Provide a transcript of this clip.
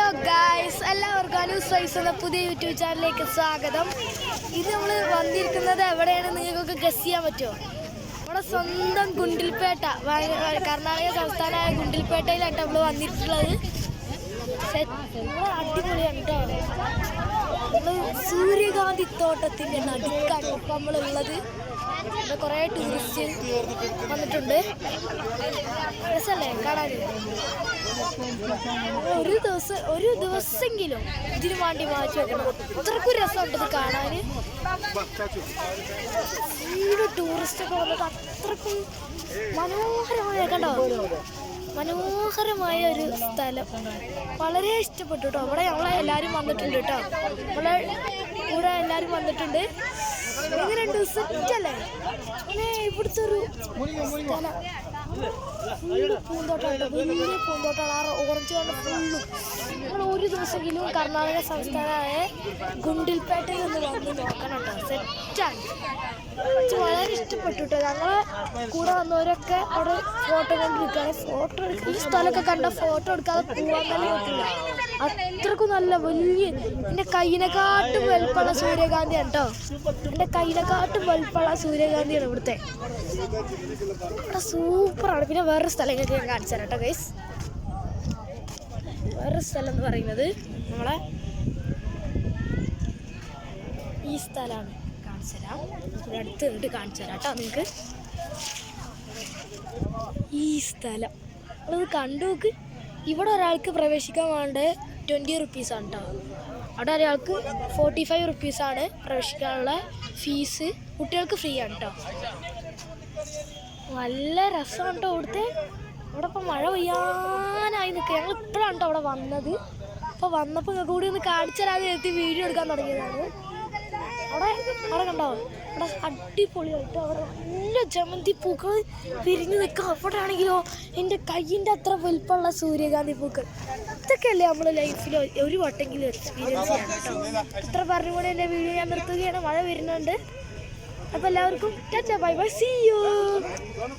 Hello guys, എല്ലാവർക്കും Anu's vice എന്ന പുതിയ യൂട്യൂബ് ചാനലിലേക്ക് സ്വാഗതം. ഇത് നമ്മൾ വന്നിരിക്കുന്നത് എവിടെയാണെന്ന് നിങ്ങൾക്കൊക്കെ ഗസ് ചെയ്യാൻ പറ്റുമോ? നമ്മുടെ സ്വന്തം ഗുണ്ടിൽപേട്ട, കർണാടക സംസ്ഥാനമായ ഗുണ്ടിൽപേട്ടയിലാണ് നമ്മൾ വന്നിട്ടുള്ളത്. അടിപൊളിയാണ് കേട്ടോ. നമ്മൾ സൂര്യകാന്തി തോട്ടത്തിൻ്റെ നടുക്കാണ് ഇപ്പം നമ്മളുള്ളത്. ഇവിടെ കുറേ ടൂറിസ്റ്റ് വന്നിട്ടുണ്ട്. രസമല്ലേ കാണാൻ? ഒരു ദിവസമെങ്കിലും ഇതിനു വേണ്ടി മാറ്റി വെക്കണം. അത്രക്കും രസമുണ്ട് ഇത് കാണാൻ. ടൂറിസ്റ്റ് ഒക്കെ വന്നിട്ട് അത്രക്കും മനോഹരമായ, കണ്ടോ, മനോഹരമായ ഒരു സ്ഥലം. വളരെ ഇഷ്ടപ്പെട്ടു കേട്ടോ. അവിടെ എല്ലാവരും വന്നിട്ടുണ്ട് കേട്ടോ. നമ്മളെ കൂടെ എല്ലാവരും വന്നിട്ടുണ്ട്. എങ്ങനെയുണ്ട്? സെറ്റല്ലേ? അങ്ങനെ ഇവിടുത്തെ ഒരു സ്ഥലം പൂന്തോട്ടമുണ്ട്, വലിയ പൂന്തോട്ടമാണ്. ഓറഞ്ച് കൊണ്ട് ഫുള്ളും. നമ്മൾ ഒരു ദിവസമെങ്കിലും കർണാടക സംസ്ഥാനമായ ഗുണ്ടിൽപേട്ടയിൽ ഒന്ന് വന്ന് നോക്കണം കേട്ടോ. സെറ്റാണ്. എനിക്ക് വളരെ ഇഷ്ടപ്പെട്ടു കേട്ടോ. ഞങ്ങളെ കൂടെ വന്നവരൊക്കെ അവിടെ ഫോട്ടോ കൊണ്ടിരിക്കുകയാണ്. ഫോട്ടോ എടുക്കുക, ഈ സ്ഥലമൊക്കെ കണ്ട ഫോട്ടോ എടുക്കാതെ പോകാൻ തന്നെ പറ്റില്ല. അത്രക്കും നല്ല വലിയ, എൻ്റെ കയ്യിനെക്കാട്ടും വലുപ്പമുള്ള സൂര്യകാന്തിയാണ് കേട്ടോ. എൻ്റെ കയ്യിനെക്കാട്ടും വലുപ്പമുള്ള സൂര്യകാന്തിയാണ് ഇവിടുത്തെ. ഇവിടെ സൂപ്പറാണ്. പിന്നെ വേറൊരു സ്ഥലം ഞാൻ കാണിച്ചു തരാം കേട്ടോ ഗൈസ്. വേറൊരു സ്ഥലം എന്ന് പറയുന്നത് നമ്മളെ ഈ സ്ഥലമാണ്. കാണിച്ചു തരാം, ഇവിടെ അടുത്ത് നിന്നിട്ട് കാണിച്ചു തരാം കേട്ടോ നിങ്ങൾക്ക്. ഈ സ്ഥലം നമ്മളത് കണ്ടു നോക്ക്. ഇവിടെ ഒരാൾക്ക് പ്രവേശിക്കാൻ വേണ്ട 20 റുപ്പീസാണ് കേട്ടോ. അവിടെ ഒരാൾക്ക് 45 റുപ്പീസാണ് പ്രവേശിക്കാനുള്ള ഫീസ്. കുട്ടികൾക്ക് ഫ്രീ ആണ് കേട്ടോ. നല്ല രസമാണ് കേട്ടോ ഇവിടുത്തെ. ഇവിടെ ഇപ്പം മഴ പെയ്യാനായി നിൽക്കുക. ഞങ്ങൾ ഇപ്പോഴാണ് കേട്ടോ അവിടെ വന്നത്. അപ്പോൾ വന്നപ്പോൾ നിങ്ങൾക്ക് കൂടി ഒന്ന് കാണിച്ചു തരാതെ എത്തി വീഡിയോ എടുക്കാൻ തുടങ്ങിയതാണ്. അവിടെ കണ്ടോ, അവിടെ അടിപൊളിയായിട്ട് അവിടെ നല്ല ജമന്തി പൂക്കൾ വിരിഞ്ഞ് നിൽക്കുക. അവിടെ ആണെങ്കിലോ എൻ്റെ കയ്യിൻ്റെ അത്ര വലുപ്പമുള്ള സൂര്യകാന്തി പൂക്കൾ. ഇതൊക്കെയല്ലേ നമ്മൾ ലൈഫിൽ ഒരു വട്ടെങ്കിലും എക്സ്പീരിയൻസ് ചെയ്യണം കേട്ടോ. ഇത്ര പറഞ്ഞുകൊണ്ട് എൻ്റെ വീഡിയോ ഞാൻ നിർത്തുകയാണ്. മഴ വരുന്നുണ്ട്. അപ്പോൾ എല്ലാവർക്കും tata, bye bye, see U.